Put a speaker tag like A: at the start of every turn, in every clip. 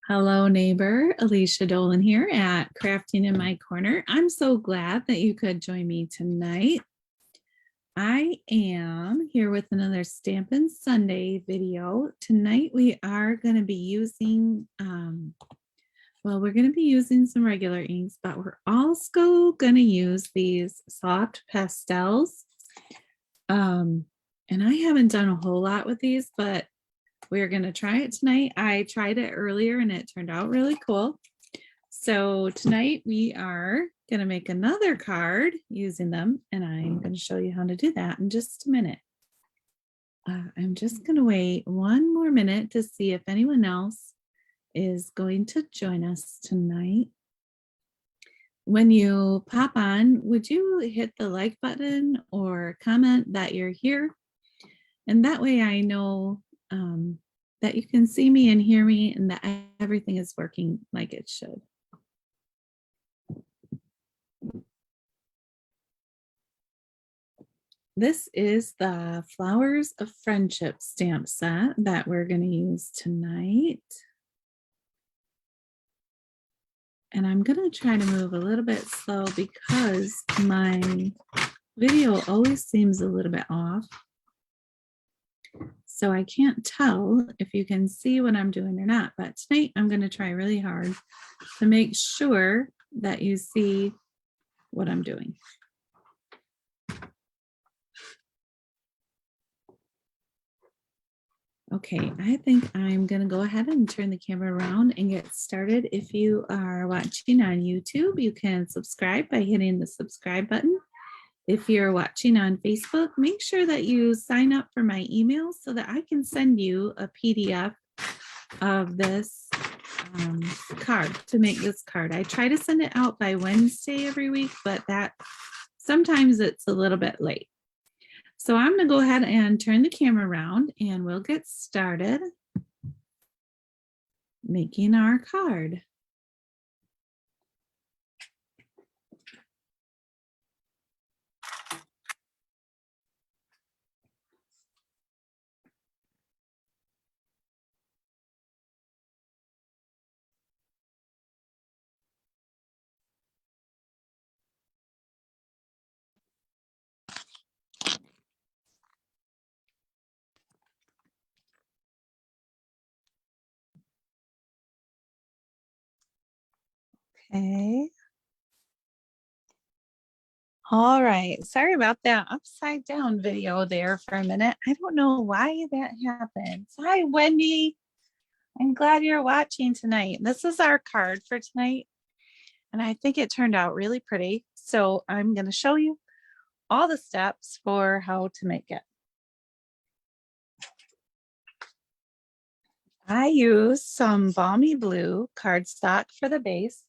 A: Hello, neighbor. Alicia Dolan here at Crafting in My Corner. I'm so glad that you could join me tonight. I am here with another Stampin' Sunday video. Tonight we are going to be using, we're going to be using some regular inks, but we're also going to use these soft pastels. And I haven't done a whole lot with these, but we're going to try it tonight. I tried it earlier and it turned out really cool. So tonight we are going to make another card using them, and I'm going to show you how to do that in just a minute. I'm just going to wait one more minute to see if anyone else is going to join us tonight. When you pop on, would you hit the like button or comment that you're here? And that way I know that you can see me and hear me and that everything is working like it should. This is the Flowers of Friendship stamp set that we're going to use tonight. And I'm going to try to move a little bit slow because my video always seems a little bit off. So I can't tell if you can see what I'm doing or not, but tonight I'm going to try really hard to make sure that you see what I'm doing. Okay, I think I'm going to go ahead and turn the camera around and get started. If you are watching on YouTube, you can subscribe by hitting the subscribe button. If you're watching on Facebook, make sure that you sign up for my email so that I can send you a PDF of this card to make this card. I try to send it out by Wednesday every week, but that sometimes it's a little bit late. So I'm going to go ahead and turn the camera around and we'll get started making our card. Okay. All right. Sorry about that upside down video there for a minute. I don't know why that happened. Hi, Wendy. I'm glad you're watching tonight. This is our card for tonight, and I think it turned out really pretty. So I'm going to show you all the steps for how to make it. I use some balmy blue cardstock for the base.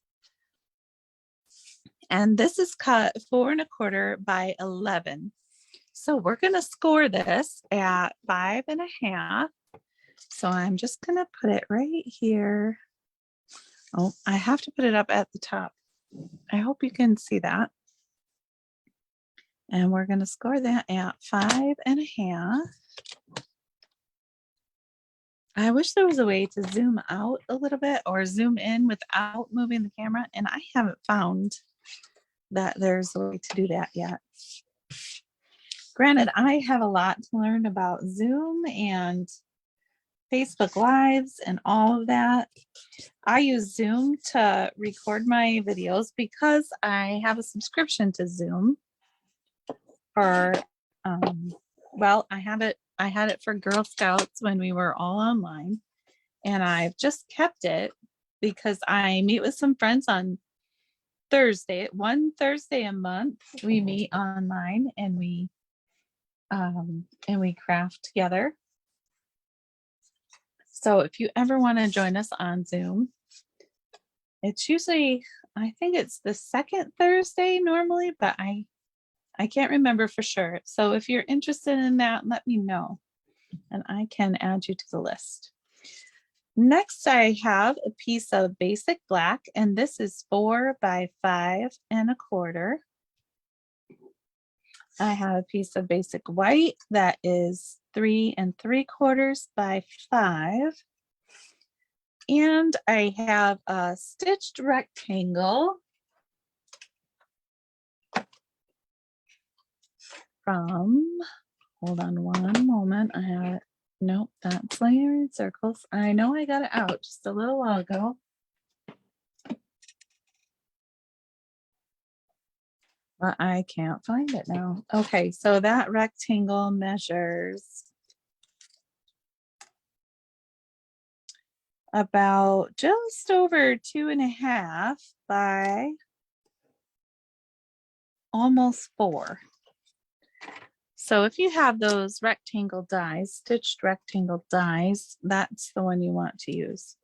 A: And this is cut 4 1/4 by 11. So we're going to score this at 5 1/2. So I'm just going to put it right here. Oh, I have to put it up at the top. I hope you can see that. And we're going to score that at 5 1/2. I wish there was a way to zoom out a little bit or zoom in without moving the camera, and I haven't found that there's a way to do that yet. Granted, I have a lot to learn about Zoom and Facebook Lives and all of that. I use Zoom to record my videos because I have a subscription to Zoom for, I had it for Girl Scouts when we were all online, and I've just kept it because I meet with some friends on one Thursday a month. We meet online and we craft together. So if you ever want to join us on Zoom, it's usually, I think it's the second Thursday normally, but I can't remember for sure. So if you're interested in that, let me know and I can add you to the list. Next, I have a piece of basic black, and this is 4 by 5 1/4. I have a piece of basic white that is 3 3/4 by 5. And I have a stitched rectangle from, hold on one moment. I have it. Nope, that's layering circles. I know I got it out just a little while ago. But I can't find it now. Okay, so that rectangle measures about just over 2.5 by almost 4. So if you have those rectangle dies, stitched rectangle dies, that's the one you want to use.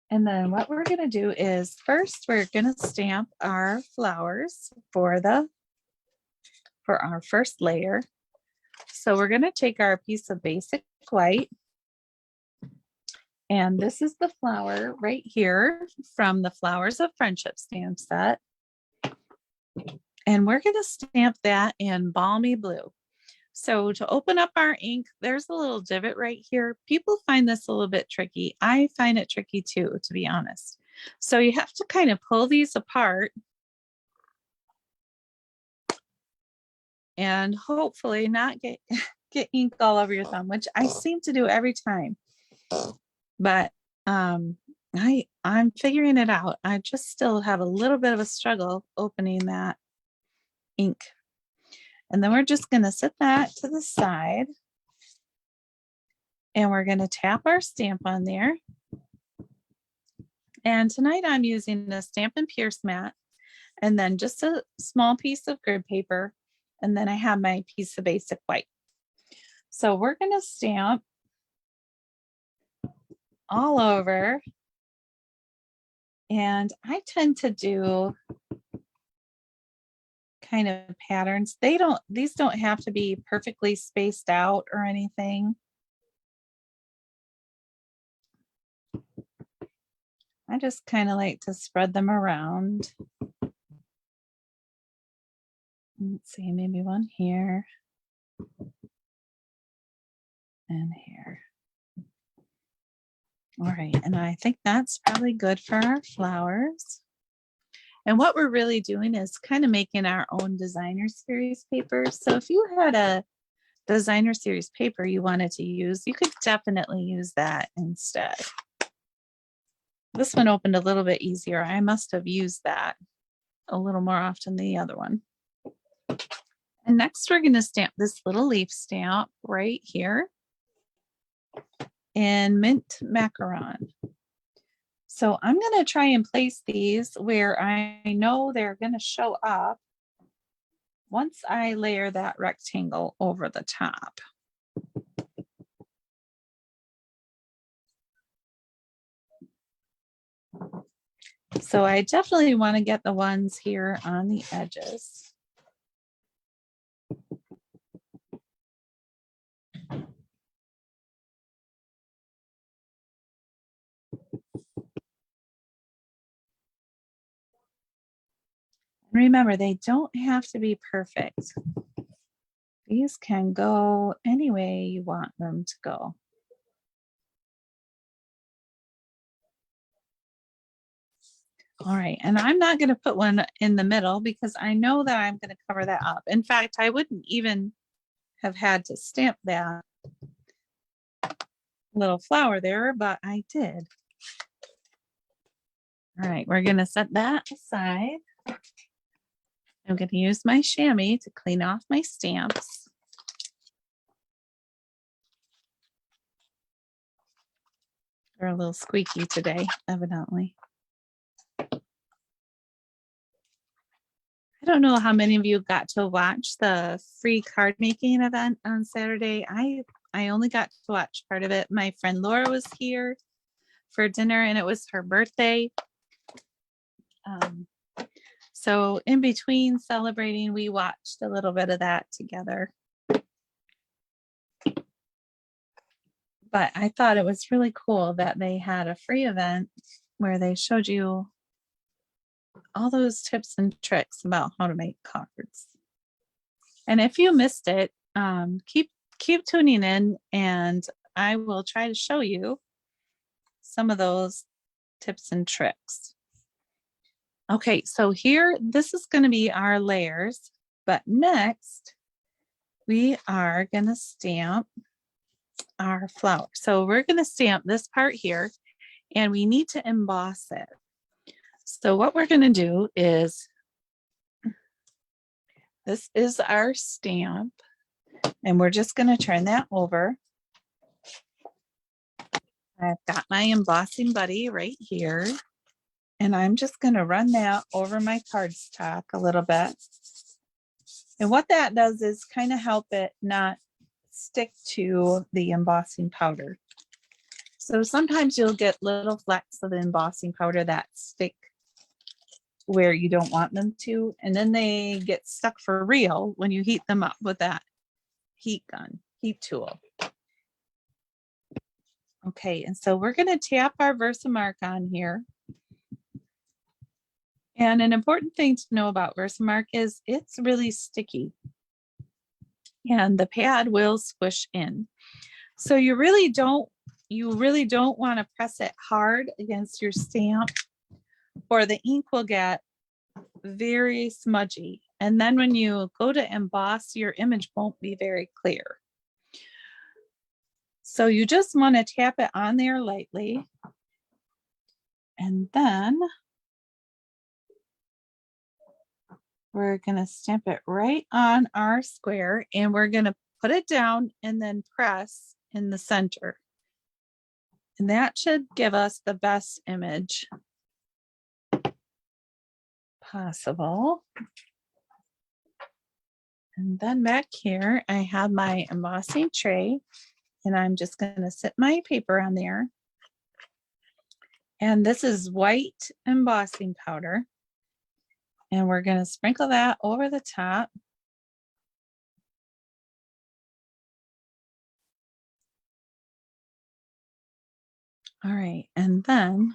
A: And then what we're going to do is first we're going to stamp our flowers for our first layer. So we're going to take our piece of basic white, and this is the flower right here from the Flowers of Friendship stamp set. And we're going to stamp that in balmy blue. So to open up our ink, there's a little divot right here. People find this a little bit tricky. I find it tricky too, to be honest. So you have to kind of pull these apart and hopefully not get ink all over your thumb, which I seem to do every time. But I'm figuring it out. I just still have a little bit of a struggle opening that ink. And then we're just going to set that to the side. And we're going to tap our stamp on there. And tonight I'm using the Stampin' Pierce mat and then just a small piece of grid paper. And then I have my piece of basic white. So we're going to stamp all over. And I tend to do kind of patterns. These don't have to be perfectly spaced out or anything. I just kind of like to spread them around. Let's see, maybe one here and here. All right, and I think that's probably good for our flowers. And what we're really doing is kind of making our own designer series paper. So if you had a designer series paper you wanted to use, you could definitely use that instead. This one opened a little bit easier. I must have used that a little more often than the other one. And next we're going to stamp this little leaf stamp right here in mint macaron. So I'm going to try and place these where I know they're going to show up once I layer that rectangle over the top. So I definitely want to get the ones here on the edges. Remember, they don't have to be perfect. These can go any way you want them to go. All right, and I'm not going to put one in the middle because I know that I'm going to cover that up. In fact, I wouldn't even have had to stamp that little flower there, but I did. All right, we're going to set that aside. I'm going to use my chamois to clean off my stamps. They're a little squeaky today, evidently. I don't know how many of you got to watch the free card making event on Saturday. I only got to watch part of it. My friend Laura was here for dinner and it was her birthday. So in between celebrating, we watched a little bit of that together. But I thought it was really cool that they had a free event where they showed you all those tips and tricks about how to make cards. And if you missed it, keep tuning in and I will try to show you some of those tips and tricks. Okay, so here, this is going to be our layers, but next we are going to stamp our flower. So we're going to stamp this part here, and we need to emboss it. So what we're going to do is, this is our stamp, and we're just going to turn that over. I've got my embossing buddy right here, and I'm just going to run that over my cardstock a little bit. And what that does is kind of help it not stick to the embossing powder. So sometimes you'll get little flecks of the embossing powder that stick where you don't want them to, and then they get stuck for real when you heat them up with that heat tool. Okay, and so we're going to tap our Versamark on here. And an important thing to know about Versamark is it's really sticky, and the pad will squish in. So you really don't want to press it hard against your stamp, or the ink will get very smudgy. And then when you go to emboss, your image won't be very clear. So you just want to tap it on there lightly. And then we're going to stamp it right on our square, and we're going to put it down and then press in the center. And that should give us the best image possible. And then back here, I have my embossing tray, and I'm just going to sit my paper on there. And this is white embossing powder. And we're going to sprinkle that over the top. All right, and then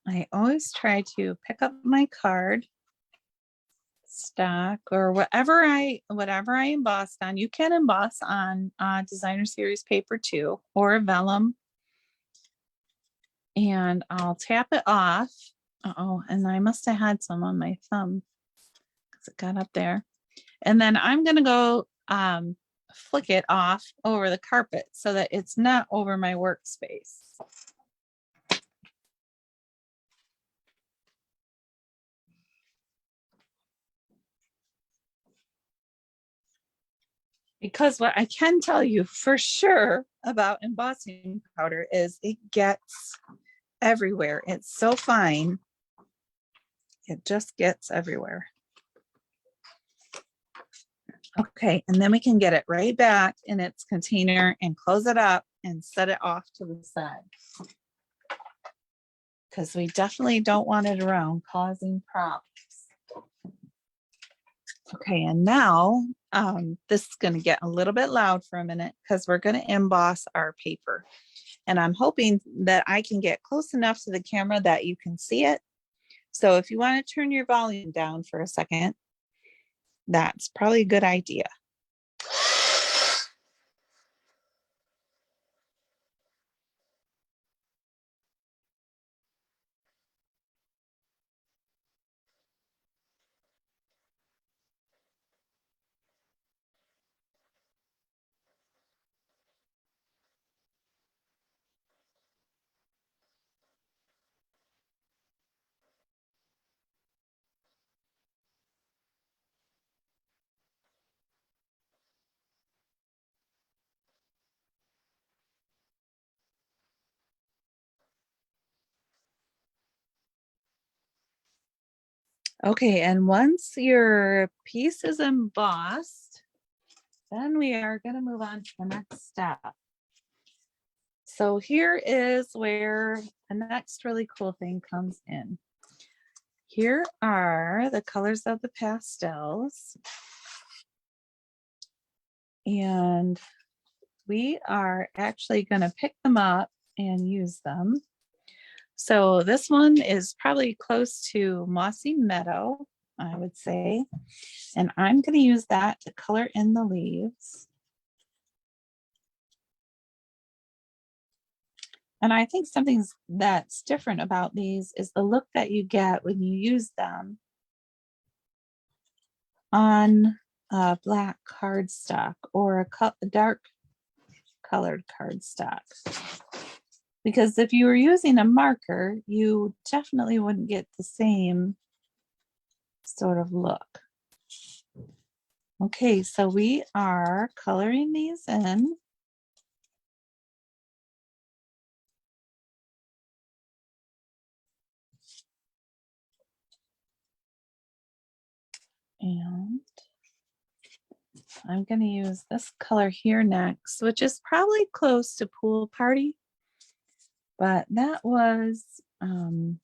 A: I always try to pick up my card stock or whatever I embossed on. You can emboss on designer series paper too, or vellum. And I'll tap it off. Uh-oh, and I must have had some on my thumb because it got up there. And then I'm going to go flick it off over the carpet so that it's not over my workspace. Because what I can tell you for sure about embossing powder is it gets everywhere. It's so fine. It just gets everywhere. Okay, and then we can get it right back in its container and close it up and set it off to the side. Because we definitely don't want it around causing problems. Okay, and now this is going to get a little bit loud for a minute because we're going to emboss our paper. And I'm hoping that I can get close enough to the camera that you can see it. So if you want to turn your volume down for a second, that's probably a good idea. Okay, and once your piece is embossed, then we are going to move on to the next step. So here is where the next really cool thing comes in. Here are the colors of the pastels. And we are actually going to pick them up and use them. So this one is probably close to Mossy Meadow, I would say. And I'm going to use that to color in the leaves. And I think something that's different about these is the look that you get when you use them on a black cardstock or a dark colored cardstock. Because if you were using a marker, you definitely wouldn't get the same sort of look. Okay, so we are coloring these in. And I'm going to use this color here next, which is probably close to Pool Party. But that was the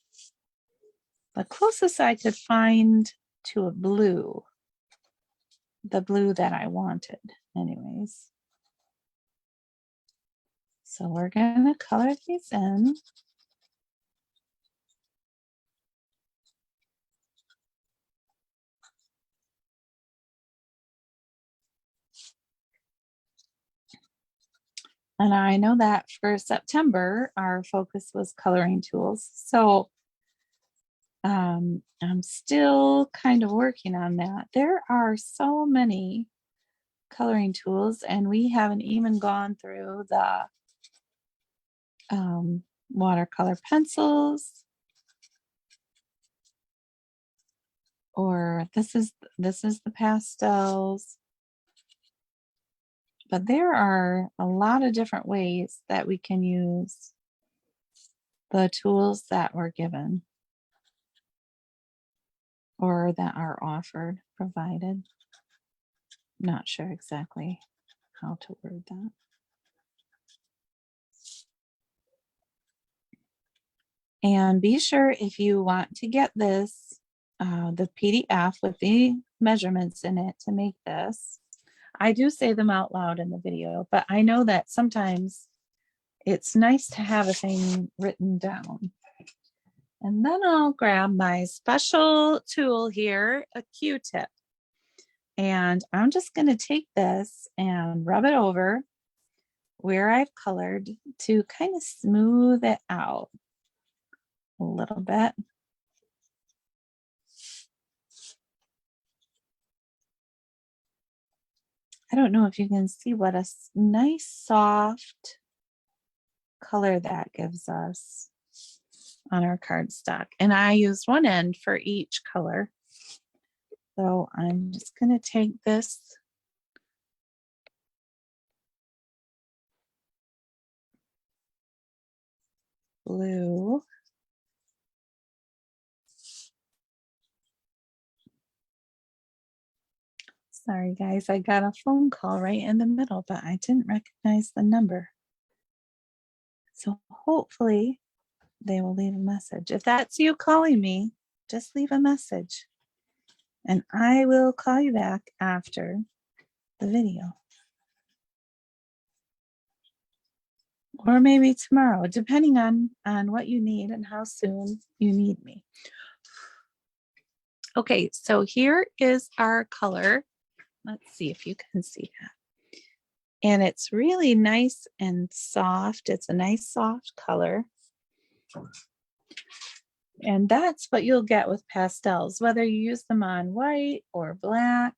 A: closest I could find to a blue. The blue that I wanted, anyways. So we're going to color these in. And I know that for September, our focus was coloring tools. So I'm still kind of working on that. There are so many coloring tools, and we haven't even gone through the watercolor pencils, or this is the pastels. But there are a lot of different ways that we can use the tools that we're given or that are offered, provided. Not sure exactly how to word that. And be sure, if you want to get this, the PDF with the measurements in it to make this, I do say them out loud in the video, but I know that sometimes it's nice to have a thing written down. And then I'll grab my special tool here, a Q-tip. And I'm just going to take this and rub it over where I've colored to kind of smooth it out a little bit. I don't know if you can see what a nice soft color that gives us on our cardstock. And I used one end for each color. So I'm just going to take this blue. Sorry guys, I got a phone call right in the middle, but I didn't recognize the number. So hopefully they will leave a message. If that's you calling me, just leave a message and I will call you back after the video. Or maybe tomorrow, depending on what you need and how soon you need me. Okay, so here is our color. Let's see if you can see that. And it's really nice and soft. It's a nice soft color. And that's what you'll get with pastels, whether you use them on white or black.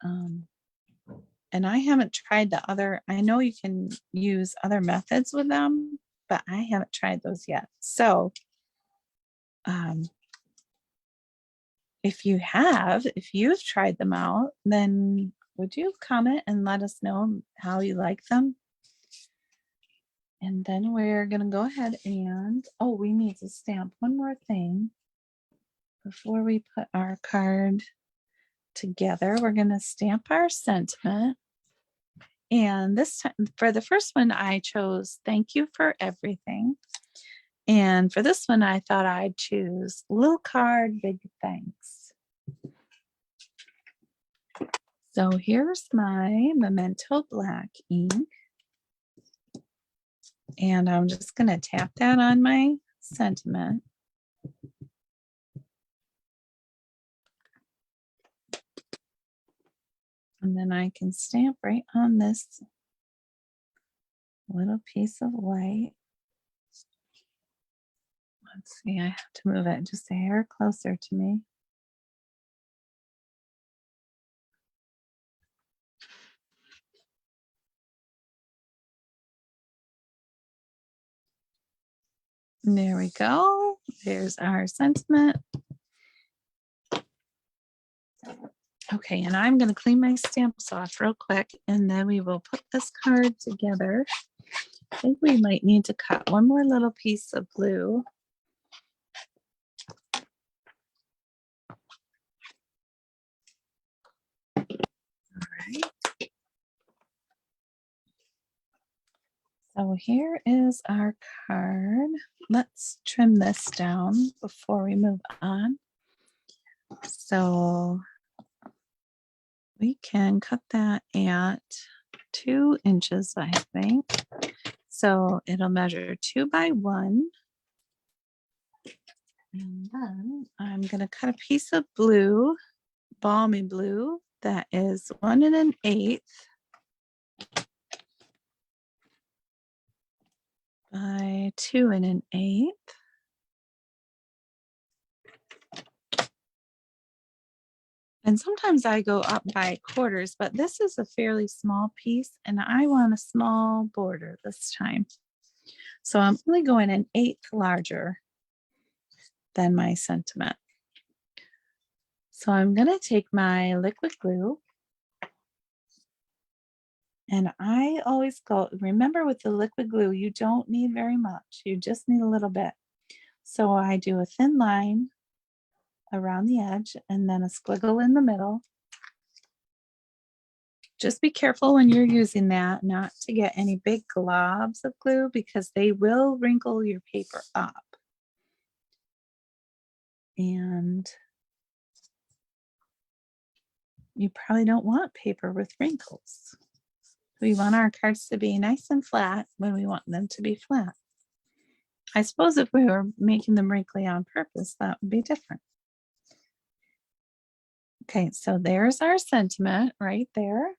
A: And I haven't tried the other, I know you can use other methods with them, but I haven't tried those yet. So if you've tried them out, then would you comment and let us know how you like them? And then we're going to go ahead and, oh, we need to stamp one more thing before we put our card together. We're going to stamp our sentiment. And this time, for the first one, I chose "Thank you for everything." And for this one, I thought I'd choose "Little card, big thanks." So here's my Memento black ink. And I'm just going to tap that on my sentiment. And then I can stamp right on this little piece of white. Let's see, I have to move it just a hair closer to me. There we go. There's our sentiment. Okay, and I'm going to clean my stamps off real quick, and then we will put this card together. I think we might need to cut one more little piece of blue. All right. So here is our card. Let's trim this down before we move on. So we can cut that at 2 inches, I think. So it'll measure 2 by 1. And then I'm going to cut a piece of blue, balmy blue, that is 1 1/8 by 2 1/8. And sometimes I go up by quarters, but this is a fairly small piece and I want a small border this time. So I'm only going 1/8 larger than my sentiment. So I'm going to take my liquid glue, and I always go, remember with the liquid glue, you don't need very much. You just need a little bit. So I do a thin line around the edge and then a squiggle in the middle. Just be careful when you're using that not to get any big globs of glue because they will wrinkle your paper up. And you probably don't want paper with wrinkles. We want our cards to be nice and flat when we want them to be flat. I suppose if we were making them wrinkly on purpose, that would be different. Okay, so there's our sentiment right there.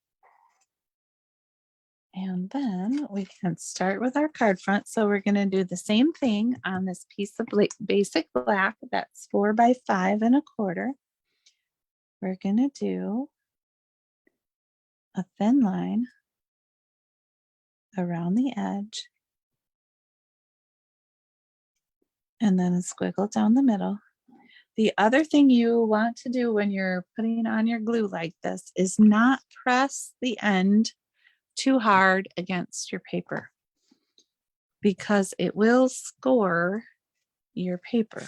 A: And then we can start with our card front. So we're going to do the same thing on this piece of basic black that's 4 by 5 1/4. We're going to do a thin line around the edge and then a squiggle down the middle. The other thing you want to do when you're putting on your glue like this is not press the end too hard against your paper because it will score your paper.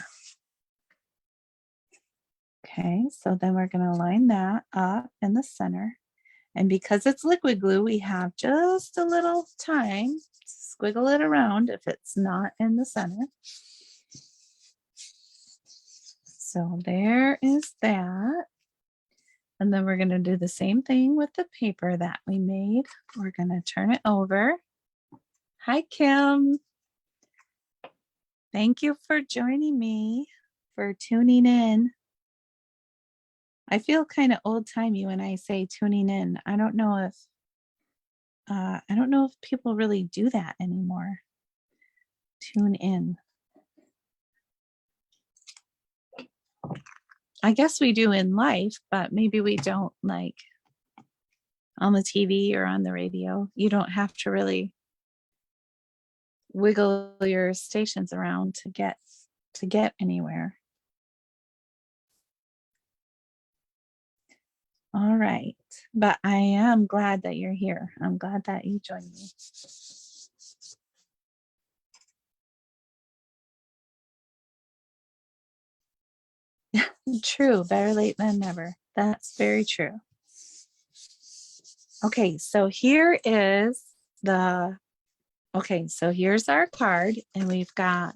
A: Okay, so then we're going to line that up in the center. And because it's liquid glue, we have just a little time to squiggle it around if it's not in the center. So there is that. And then we're going to do the same thing with the paper that we made. We're going to turn it over. Hi, Kim. Thank you for joining me, for tuning in. I feel kind of old-timey when I say tuning in. I don't know if people really do that anymore. Tune in. I guess we do in life, but maybe we don't like on the TV or on the radio. You don't have to really wiggle your stations around to get anywhere. All right, but I am glad that you're here. I'm glad that you joined me. True, better late than never. That's very true. Okay, so here's our card, and we've got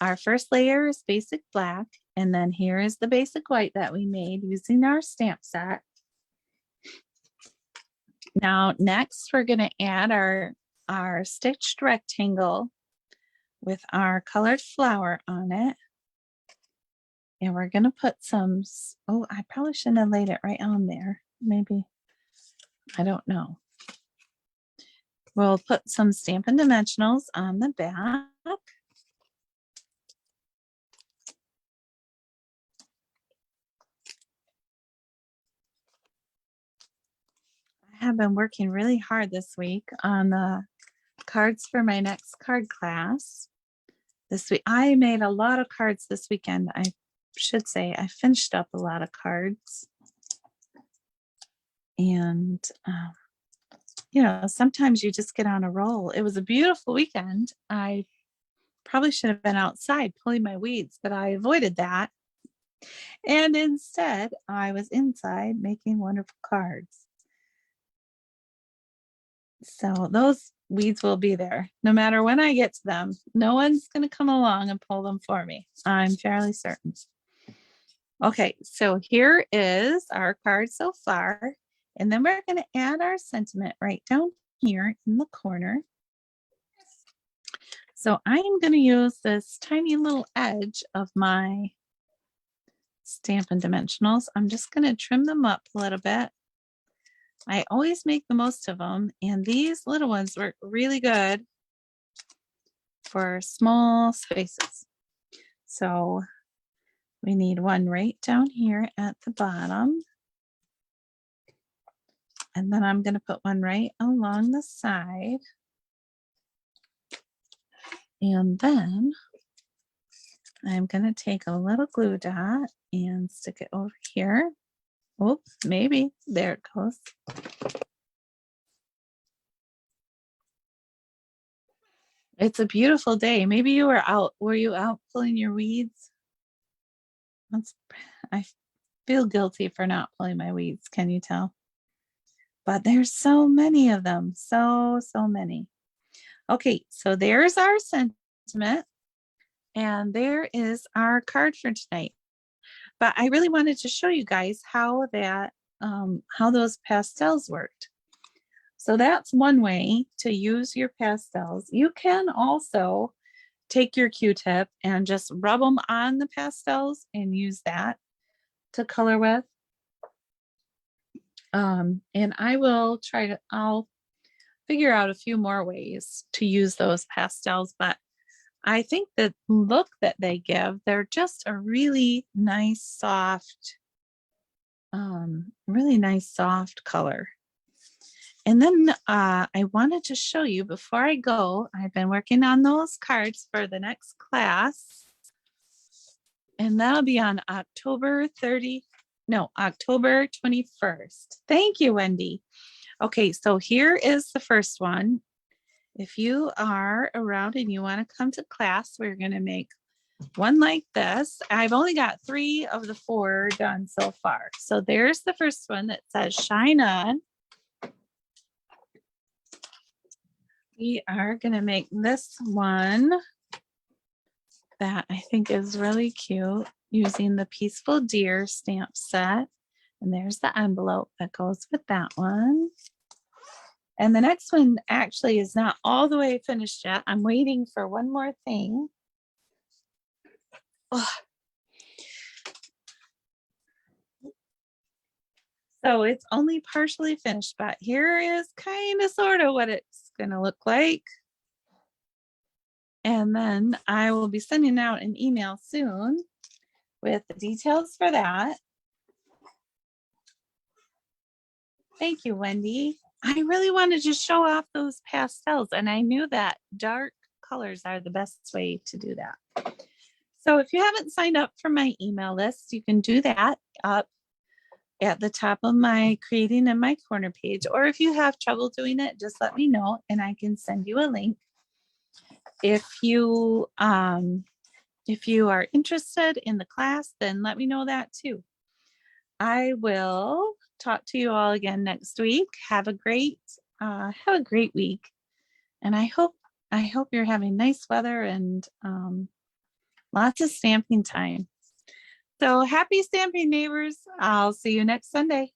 A: our first layer is basic black, and then here is the basic white that we made using our stamp set. Now, next we're going to add our stitched rectangle with our colored flower on it. And we're going to put some, oh, I probably shouldn't have laid it right on there. Maybe, I don't know. We'll put some Stampin' Dimensionals on the back. have been working really hard this week on the cards for my next card class. This week, I made a lot of cards this weekend. I should say I finished up a lot of cards. And, sometimes you just get on a roll. It was a beautiful weekend. I probably should have been outside pulling my weeds, but I avoided that. And instead, I was inside making wonderful cards. So those weeds will be there no matter when I get to them. No one's going to come along and pull them for me. I'm fairly certain. Okay, so here is our card so far. And then we're going to add our sentiment right down here in the corner. So I'm going to use this tiny little edge of my Stampin' Dimensionals. I'm just going to trim them up a little bit. I always make the most of them, and these little ones work really good for small spaces. So we need one right down here at the bottom. And then I'm going to put one right along the side. And then I'm going to take a little glue dot and stick it over here. Oops, maybe. There it goes. It's a beautiful day. Maybe you were out. Were you out pulling your weeds? I feel guilty for not pulling my weeds. Can you tell? But there's so many of them. So many. Okay, so there's our sentiment. And there is our card for tonight. But I really wanted to show you guys how those pastels worked. So that's one way to use your pastels. You can also take your Q-tip and just rub them on the pastels and use that to color with. And I'll figure out a few more ways to use those pastels, but I think the look that they give, they're just a really nice soft color. And then I wanted to show you before I go, I've been working on those cards for the next class. And that'll be on October 21st. Thank you, Wendy. Okay, so here is the first one. If you are around and you want to come to class, we're going to make one like this. I've only got 3 of the 4 done so far. So there's the first one that says Shine On. We are going to make this one that I think is really cute using the Peaceful Deer stamp set. And there's the envelope that goes with that one. And the next one actually is not all the way finished yet. I'm waiting for one more thing. Oh. So it's only partially finished, but here is kind of sort of what it's going to look like. And then I will be sending out an email soon with the details for that. Thank you, Wendy. I really wanted to show off those pastels, and I knew that dark colors are the best way to do that. So if you haven't signed up for my email list, you can do that up at the top of my Creating in My Corner page. Or if you have trouble doing it, just let me know and I can send you a link. If you are interested in the class, then let me know that too. I will talk to you all again next week. Have a great week. And I hope you're having nice weather and lots of stamping time. So happy stamping, neighbors. I'll see you next Sunday.